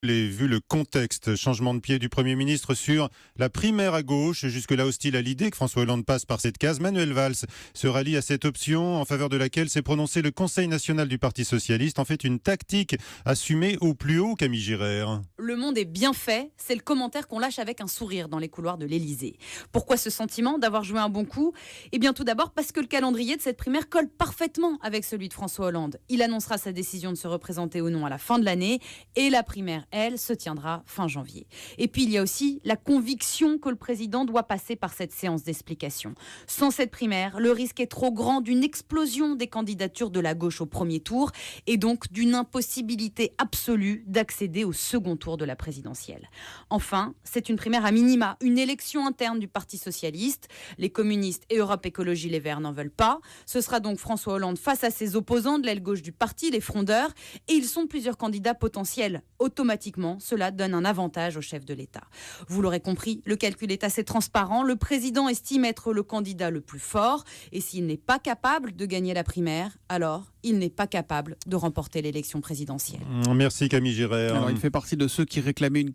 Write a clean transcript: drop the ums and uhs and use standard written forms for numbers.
Vu le contexte, changement de pied du Premier ministre sur la primaire à gauche, jusque-là hostile à l'idée que François Hollande passe par cette case, Manuel Valls se rallie à cette option en faveur de laquelle s'est prononcé le Conseil national du Parti socialiste. En fait, une tactique assumée au plus haut, Camille Giraire. Le monde est bien fait, c'est le commentaire qu'on lâche avec un sourire dans les couloirs de l'Élysée. Pourquoi ce sentiment d'avoir joué un bon coup ? Eh bien tout d'abord parce que le calendrier de cette primaire colle parfaitement avec celui de François Hollande. Il annoncera sa décision de se représenter ou non à la fin de l'année et la primaire, elle, se tiendra fin janvier. Et puis il y a aussi la conviction que le président doit passer par cette séance d'explication. Sans cette primaire, le risque est trop grand d'une explosion des candidatures de la gauche au premier tour et donc d'une impossibilité absolue d'accéder au second tour de la présidentielle. Enfin, c'est une primaire à minima, une élection interne du Parti socialiste. Les communistes et Europe Écologie Les Verts n'en veulent pas. Ce sera donc François Hollande face à ses opposants de l'aile gauche du parti, les frondeurs, et ils sont plusieurs candidats potentiels. Automatiquement, cela donne un avantage au chef de l'État. Vous l'aurez compris, le calcul est assez transparent. Le président estime être le candidat le plus fort, et s'il n'est pas capable de gagner la primaire, alors il n'est pas capable de remporter l'élection présidentielle. Merci Camille Giraire. Alors, il fait partie de ceux qui réclamaient une